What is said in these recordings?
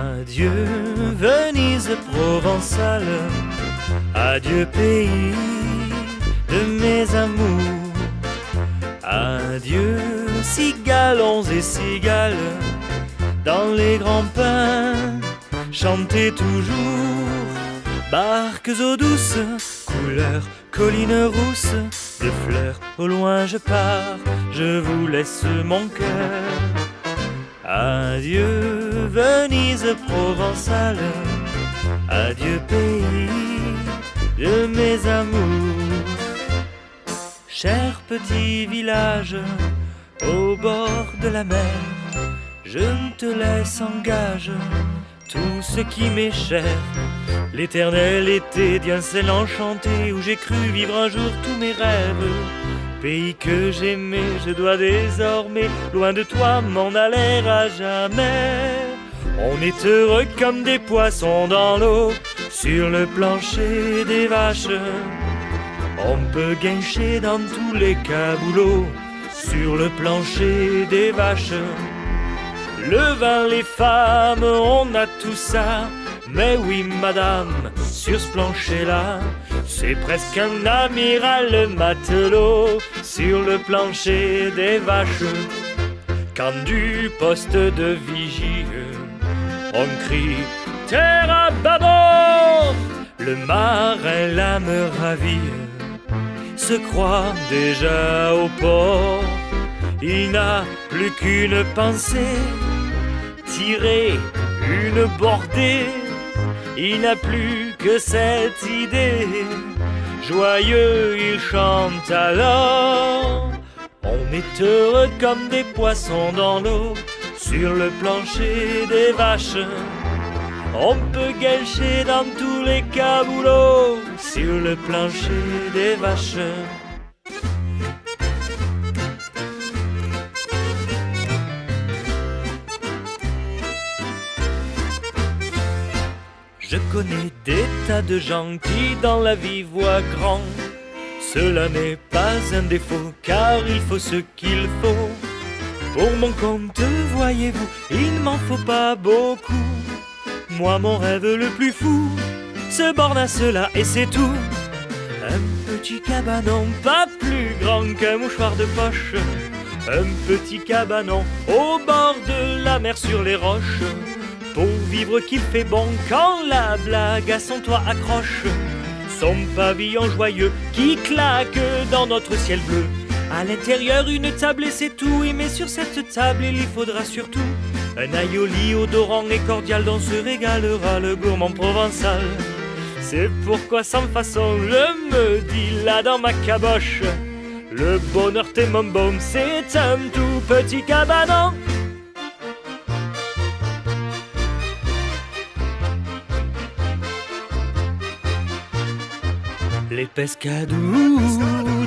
Adieu Venise provençale, adieu pays de mes amours, adieu cigalons et cigales, dans les grands pins, chantez toujours, barques eaux douces, couleurs, collines rousses, de fleurs, au loin je pars, je vous laisse mon cœur. Adieu Venise provençale, adieu pays de mes amours. Cher petit village au bord de la mer, je te laisse en gage tout ce qui m'est cher. L'éternel été d'un ciel enchanté où j'ai cru vivre un jour tous mes rêves. Pays que j'aimais, je dois désormais, loin de toi, m'en aller à jamais. On est heureux comme des poissons dans l'eau, sur le plancher des vaches. On peut guincher dans tous les caboulots, sur le plancher des vaches. Le vin, les femmes, on a tout ça. Mais oui madame, sur ce plancher-là, c'est presque un amiral matelot, sur le plancher des vaches. Quand du poste de vigie, on crie terre à bâbord, le marin l'âme ravie se croit déjà au port. Il n'a plus qu'une pensée, tirer une bordée. Il n'a plus que cette idée, joyeux il chante alors. On est heureux comme des poissons dans l'eau, sur le plancher des vaches. On peut guincher dans tous les caboulots, sur le plancher des vaches. Je connais des tas de gens qui dans la vie voient grand. Cela n'est pas un défaut, car il faut ce qu'il faut. Pour mon compte, voyez-vous, il ne m'en faut pas beaucoup. Moi, mon rêve le plus fou se borne à cela et c'est tout. Un petit cabanon, pas plus grand qu'un mouchoir de poche. Un petit cabanon au bord de la mer sur les roches. Pour vivre qu'il fait bon quand la blague à son toit accroche. Son pavillon joyeux qui claque dans notre ciel bleu. À l'intérieur une table et c'est tout. Et mais sur cette table il y faudra surtout un aioli odorant et cordial dont se régalera le gourmand provençal. C'est pourquoi sans façon je me dis là dans ma caboche, le bonheur t'es mon baume, c'est un tout petit cabanon. Les pescadous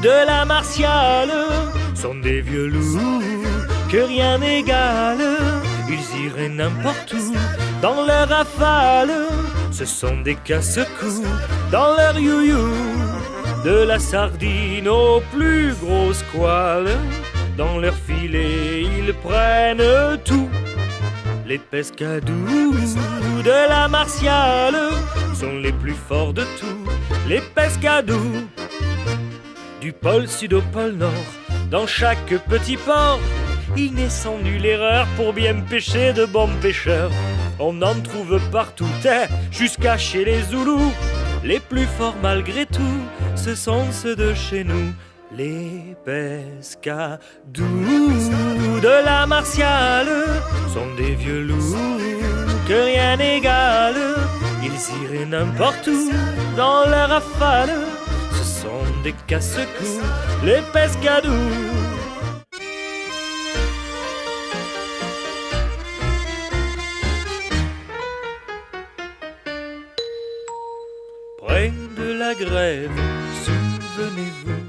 de la Martiale sont des vieux loups que rien n'égale. Ils iraient n'importe où dans leur rafale. Ce sont des casse-cou dans leur you-you. De la sardine aux plus grosses squales, dans leur filet ils prennent tout. Les pescadous de la Martiale sont les plus forts de tout. Les pescadous du pôle sud au pôle nord, dans chaque petit port, il n'est sans nulle erreur pour bien pêcher de bons pêcheurs. On en trouve partout, jusqu'à chez les Zoulous. Les plus forts malgré tout, ce sont ceux de chez nous. Les pescadous de la Martiale sont des vieux loups que rien n'égale. Ils iraient n'importe où dans leur rafale. Ce sont des casse-cou, les pescadous. Près de la grève, souvenez-vous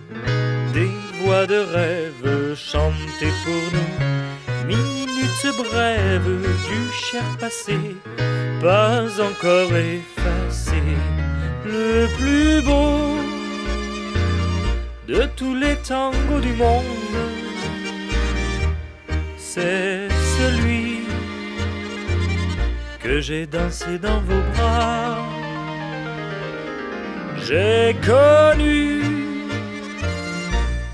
des voix de rêve chantées pour nous. Minutes brèves du cher passé, pas encore effacé. Le plus beau de tous les tangos du monde, c'est celui que j'ai dansé dans vos bras. J'ai connu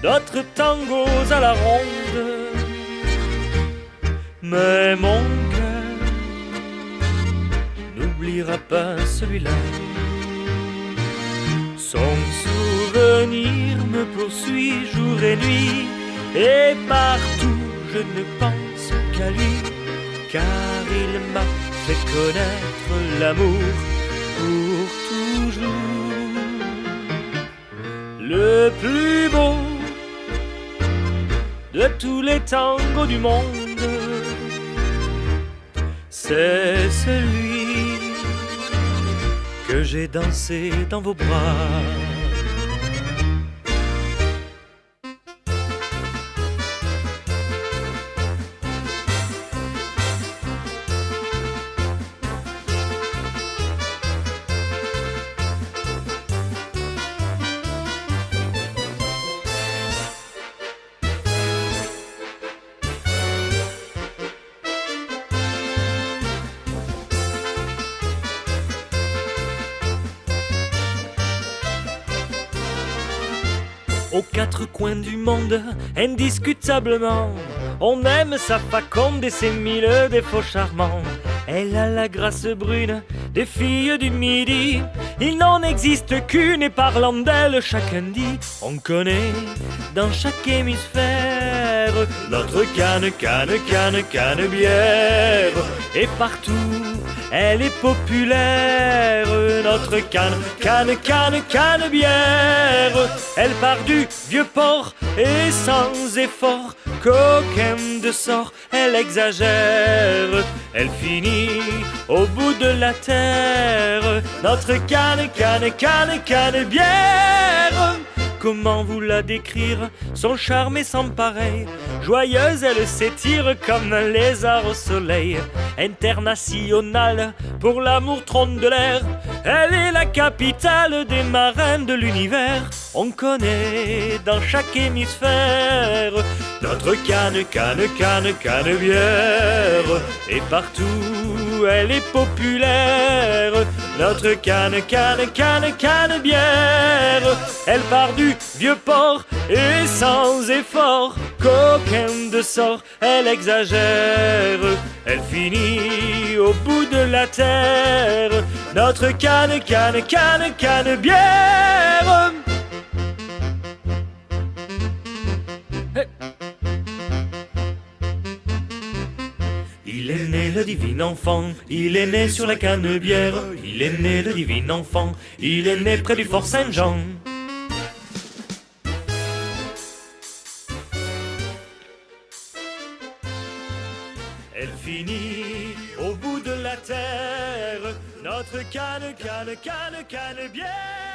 d'autres tangos à la ronde, mais mon cœur n'oubliera pas celui-là. Son souvenir me poursuit jour et nuit, et partout je ne pense qu'à lui, car il m'a fait connaître l'amour pour toujours. Le plus beau de tous les tangos du monde, c'est celui que j'ai dansé dans vos bras. Aux quatre coins du monde, indiscutablement, on aime sa faconde et ses mille défauts charmants. Elle a la grâce brune des filles du Midi, il n'en existe qu'une et parlant d'elle chacun dit, on connaît dans chaque hémisphère notre canne, canne, canne, canne bière. Et partout elle est populaire, notre canne, canne, canne, canne bière. Elle part du vieux port et sans effort, qu'aucun de sort elle exagère. Elle finit au bout de la terre, notre canne, canne, canne, canne bière. Comment vous la décrire? Son charme est sans pareil. Joyeuse, elle s'étire comme un lézard au soleil. Internationale, pour l'amour trône de l'air. Elle est la capitale des marins de l'univers. On connaît dans chaque hémisphère notre canne, canne, canne, canne bière. Et partout elle est populaire, notre canne, canne, canne, canne bière. Elle part du vieux port et sans effort, qu'aucun de sort elle exagère. Elle finit au bout de la terre, notre canne, canne, canne, canne bière. Il est né le divin enfant, il est né sur la Canebière. Il est né le divin enfant, il est né près du fort Saint-Jean. Elle finit au bout de la terre, notre canne, canne, canne, canne bière.